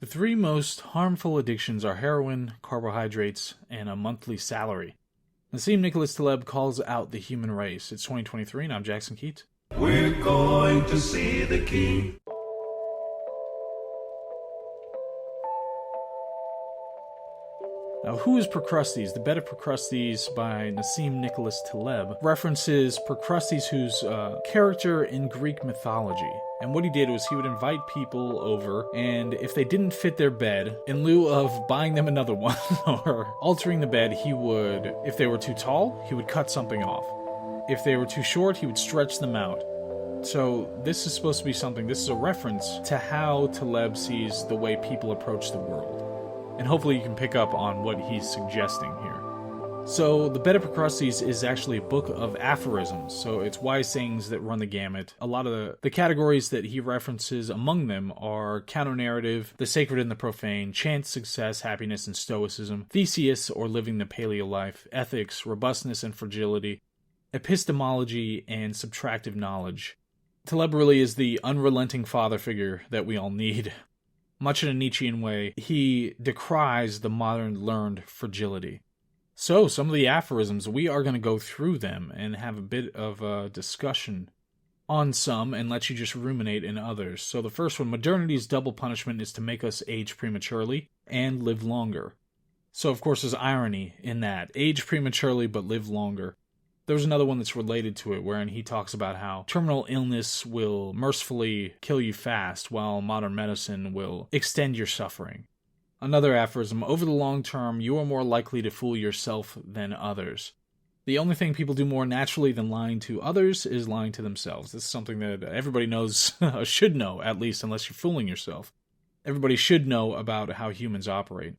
The three most harmful addictions are heroin, carbohydrates, and a monthly salary. Nassim Nicholas Taleb calls out the human race. It's 2023, and I'm Jackson Keats. We're going to see the king. Now, who is Procrustes? The Bed of Procrustes by Nassim Nicholas Taleb references Procrustes, who's a character in Greek mythology. And what he did was he would invite people over, and if they didn't fit their bed, in lieu of buying them another one or altering the bed, he would, if they were too tall, he would cut something off. If they were too short, he would stretch them out. So this is supposed to be this is a reference to how Taleb sees the way people approach the world. And hopefully you can pick up on what he's suggesting here. So, the Bed of Procrustes is actually a book of aphorisms, so it's wise sayings that run the gamut. A lot of the categories that he references among them are counter-narrative, the sacred and the profane, chance, success, happiness, and stoicism, theseus, or living the paleo life, ethics, robustness and fragility, epistemology, and subtractive knowledge. Taleb really is the unrelenting father figure that we all need. Much in a Nietzschean way, he decries the modern learned fragility. So, some of the aphorisms, we are going to go through them and have a bit of a discussion on some and let you just ruminate in others. So the first one, modernity's double punishment is to make us age prematurely and live longer. So of course there's irony in that. Age prematurely but live longer. There's another one that's related to it, wherein he talks about how terminal illness will mercifully kill you fast, while modern medicine will extend your suffering. Another aphorism, over the long term, you are more likely to fool yourself than others. The only thing people do more naturally than lying to others is lying to themselves. This is something that everybody knows, should know at least, unless you're fooling yourself. Everybody should know about how humans operate.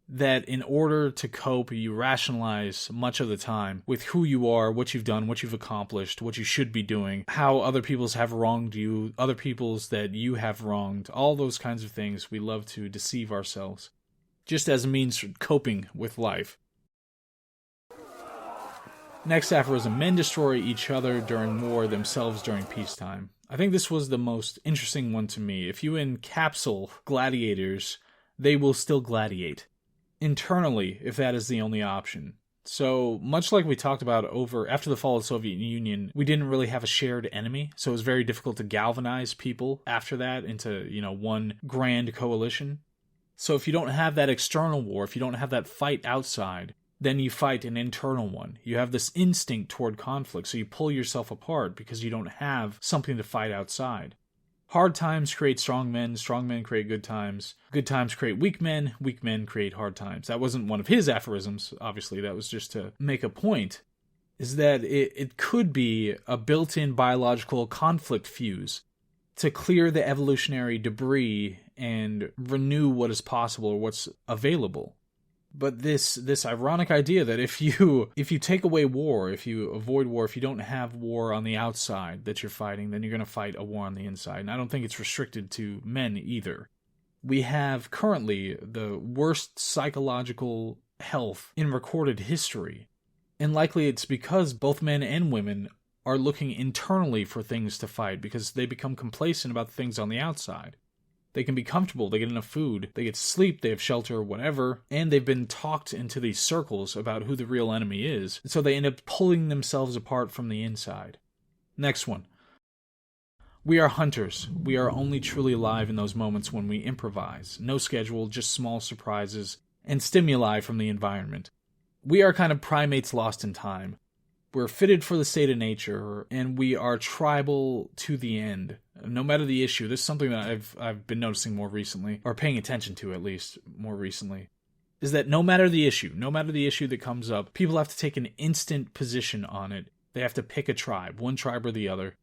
That in order to cope, you rationalize much of the time with who you are, what you've done, what you've accomplished, what you should be doing, how other people's have wronged you, other people's that you have wronged, all those kinds of things. We love to deceive ourselves, just as a means of coping with life. Next aphorism, men destroy each other during war, themselves during peacetime. I think this was the most interesting one to me. If you encapsule gladiators, they will still gladiate. Internally, if that is the only option. So, much like we talked about after the fall of the Soviet Union, we didn't really have a shared enemy, so it was very difficult to galvanize people after that into, one grand coalition. So if you don't have that external war, if you don't have that fight outside, then you fight an internal one. You have this instinct toward conflict, so you pull yourself apart because you don't have something to fight outside. Hard times create strong men create good times create weak men create hard times. That wasn't one of his aphorisms, obviously, that was just to make a point, is that it could be a built-in biological conflict fuse to clear the evolutionary debris and renew what is possible or what's available. But this ironic idea that if you take away war, if you avoid war, if you don't have war on the outside that you're fighting, then you're going to fight a war on the inside. And I don't think it's restricted to men either. We have currently the worst psychological health in recorded history. And likely it's because both men and women are looking internally for things to fight because they become complacent about things on the outside. They can be comfortable, they get enough food, they get sleep, they have shelter, whatever, and they've been talked into these circles about who the real enemy is, so they end up pulling themselves apart from the inside. Next one. We are hunters. We are only truly alive in those moments when we improvise. No schedule, just small surprises, and stimuli from the environment. We are kind of primates lost in time. We're fitted for the state of nature, and we are tribal to the end. No matter the issue, this is something that I've been noticing more recently, or paying attention to at least more recently, is that no matter the issue that comes up, people have to take an instant position on it. They have to pick a tribe, one tribe or the other.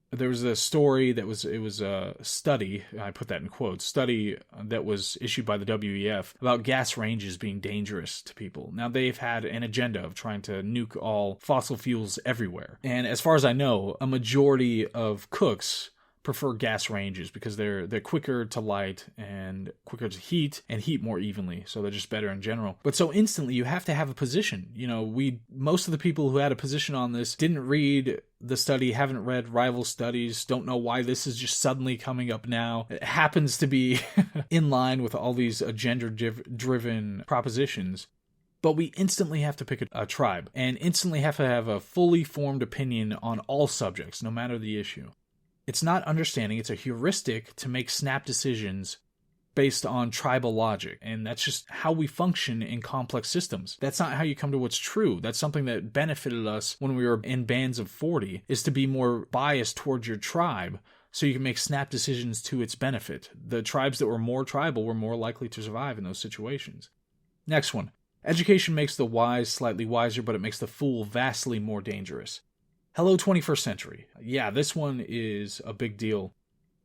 There was a story it was a study, I put that in quotes, study that was issued by the WEF about gas ranges being dangerous to people. Now, they've had an agenda of trying to nuke all fossil fuels everywhere. And as far as I know, a majority of cooks prefer gas ranges because they're quicker to light and quicker to heat and heat more evenly, so they're just better in general. But so instantly you have to have a position. Most of the people who had a position on this didn't read the study, haven't read rival studies, don't know why this is just suddenly coming up now. It happens to be in line with all these agenda-driven propositions. But we instantly have to pick a tribe and instantly have to have a fully formed opinion on all subjects, no matter the issue. It's not understanding, it's a heuristic to make snap decisions based on tribal logic, and that's just how we function in complex systems. That's not how you come to what's true. That's something that benefited us when we were in bands of 40, is to be more biased towards your tribe so you can make snap decisions to its benefit. The tribes that were more tribal were more likely to survive in those situations. Next one. Education makes the wise slightly wiser, but it makes the fool vastly more dangerous. Hello, 21st century. Yeah, this one is a big deal.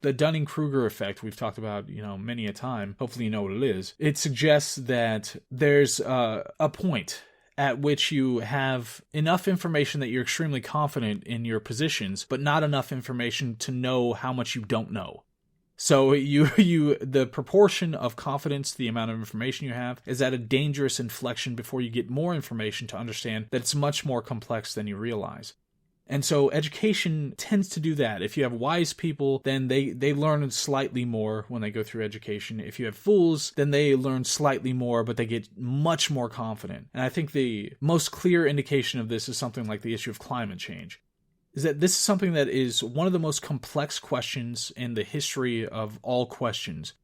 The Dunning-Kruger effect we've talked about, many a time. Hopefully you know what it is. It suggests that there's a point at which you have enough information that you're extremely confident in your positions, but not enough information to know how much you don't know. So the proportion of confidence to the amount of information you have is at a dangerous inflection before you get more information to understand that it's much more complex than you realize. And so education tends to do that. If you have wise people, then they learn slightly more when they go through education. If you have fools, then they learn slightly more, but they get much more confident. And I think the most clear indication of this is something like the issue of climate change. Is that this is something that is one of the most complex questions in the history of all questions,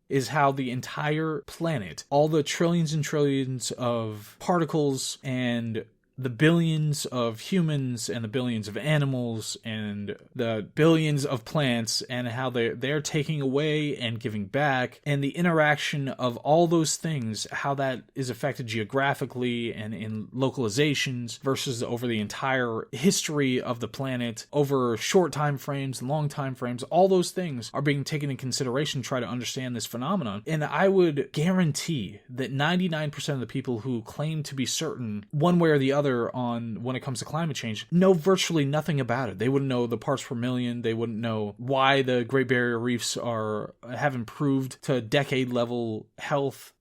is how the entire planet, all the trillions and trillions of particles and the billions of humans and the billions of animals and the billions of plants, and how they're taking away and giving back, and the interaction of all those things, how that is affected geographically and in localizations versus over the entire history of the planet, over short time frames, long time frames. All those things are being taken in consideration to try to understand this phenomenon. And I would guarantee that 99% of the people who claim to be certain one way or the other on when it comes to climate change know virtually nothing about it. They wouldn't know the parts per million. They wouldn't know why the Great Barrier Reefs have improved to decade level health.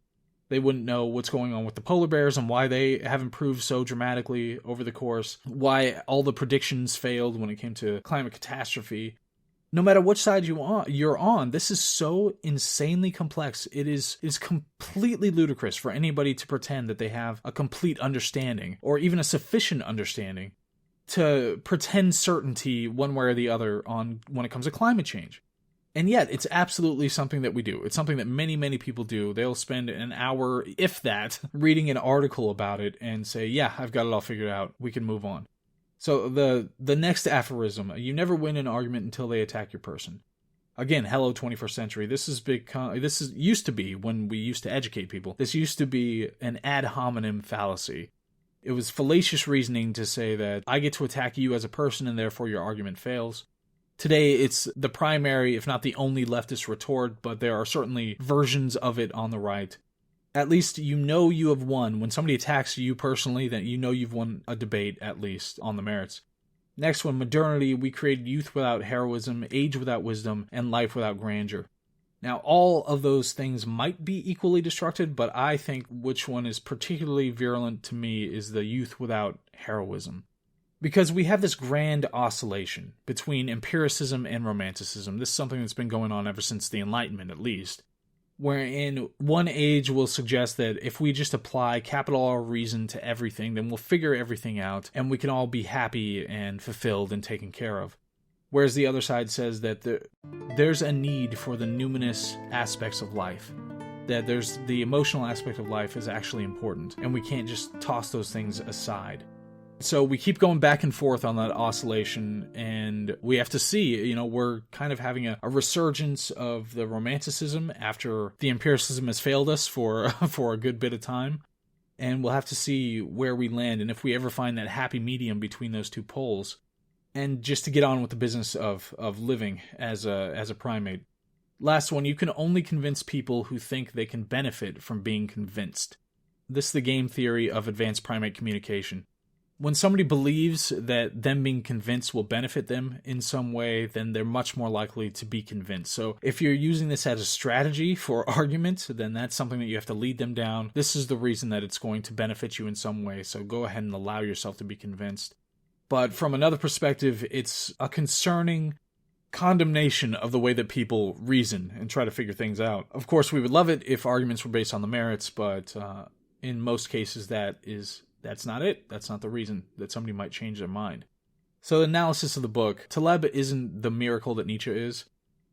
They wouldn't know what's going on with the polar bears and why they have improved so dramatically over the course, why all the predictions failed when it came to climate catastrophe. No matter which side you're on, this is so insanely complex. It is completely ludicrous for anybody to pretend that they have a complete understanding, or even a sufficient understanding, to pretend certainty one way or the other on when it comes to climate change. And yet, it's absolutely something that we do. It's something that many, many people do. They'll spend an hour, if that, reading an article about it and say, yeah, I've got it all figured out. We can move on. So the next aphorism, you never win an argument until they attack your person. Again, hello 21st century. This used to be, when we used to educate people, this used to be an ad hominem fallacy. It was fallacious reasoning to say that I get to attack you as a person and therefore your argument fails. Today, it's the primary, if not the only leftist retort, but there are certainly versions of it on the right. At least you have won. When somebody attacks you personally, then you've won a debate, at least, on the merits. Next one, modernity. We created youth without heroism, age without wisdom, and life without grandeur. Now, all of those things might be equally destructive, but I think which one is particularly virulent to me is the youth without heroism. Because we have this grand oscillation between empiricism and romanticism. This is something that's been going on ever since the Enlightenment, at least. Wherein one age will suggest that if we just apply capital R reason to everything, then we'll figure everything out and we can all be happy and fulfilled and taken care of. Whereas the other side says that there's a need for the numinous aspects of life. That there's the emotional aspect of life is actually important, and we can't just toss those things aside. So we keep going back and forth on that oscillation, and we have to see, we're kind of having a resurgence of the romanticism after the empiricism has failed us for a good bit of time. And we'll have to see where we land and if we ever find that happy medium between those two poles. And just to get on with the business of living as a primate. Last one, you can only convince people who think they can benefit from being convinced. This is the game theory of advanced primate communication. When somebody believes that them being convinced will benefit them in some way, then they're much more likely to be convinced. So if you're using this as a strategy for argument, then that's something that you have to lead them down. This is the reason that it's going to benefit you in some way, so go ahead and allow yourself to be convinced. But from another perspective, it's a concerning condemnation of the way that people reason and try to figure things out. Of course, we would love it if arguments were based on the merits, but in most cases that's not it. That's not the reason that somebody might change their mind. So the analysis of the book, Taleb isn't the miracle that Nietzsche is,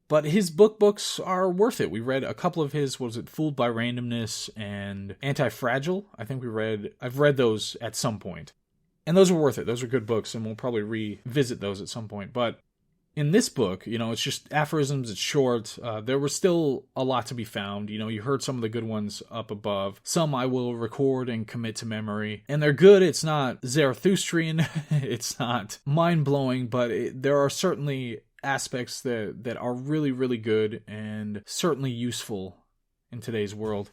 but his books are worth it. We read a couple of his, Fooled by Randomness and Anti-Fragile? I've read those at some point. And those were worth it. Those are good books, and we'll probably revisit those at some point. But in this book, it's just aphorisms, it's short. There was still a lot to be found. You heard some of the good ones up above. Some I will record and commit to memory. And they're good. It's not Zarathustrian. It's not mind-blowing, but there are certainly aspects that are really, really good and certainly useful in today's world.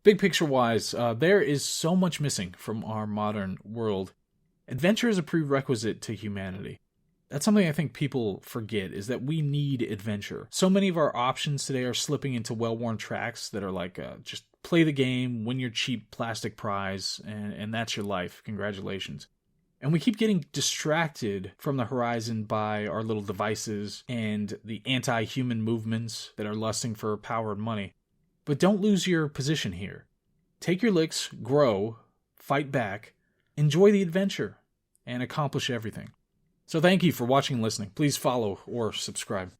Big picture-wise, there is so much missing from our modern world. Adventure is a prerequisite to humanity. That's something I think people forget, is that we need adventure. So many of our options today are slipping into well-worn tracks that are like, just play the game, win your cheap plastic prize, and that's your life. Congratulations. And we keep getting distracted from the horizon by our little devices and the anti-human movements that are lusting for power and money. But don't lose your position here. Take your licks, grow, fight back, enjoy the adventure, and accomplish everything. So thank you for watching and listening. Please follow or subscribe.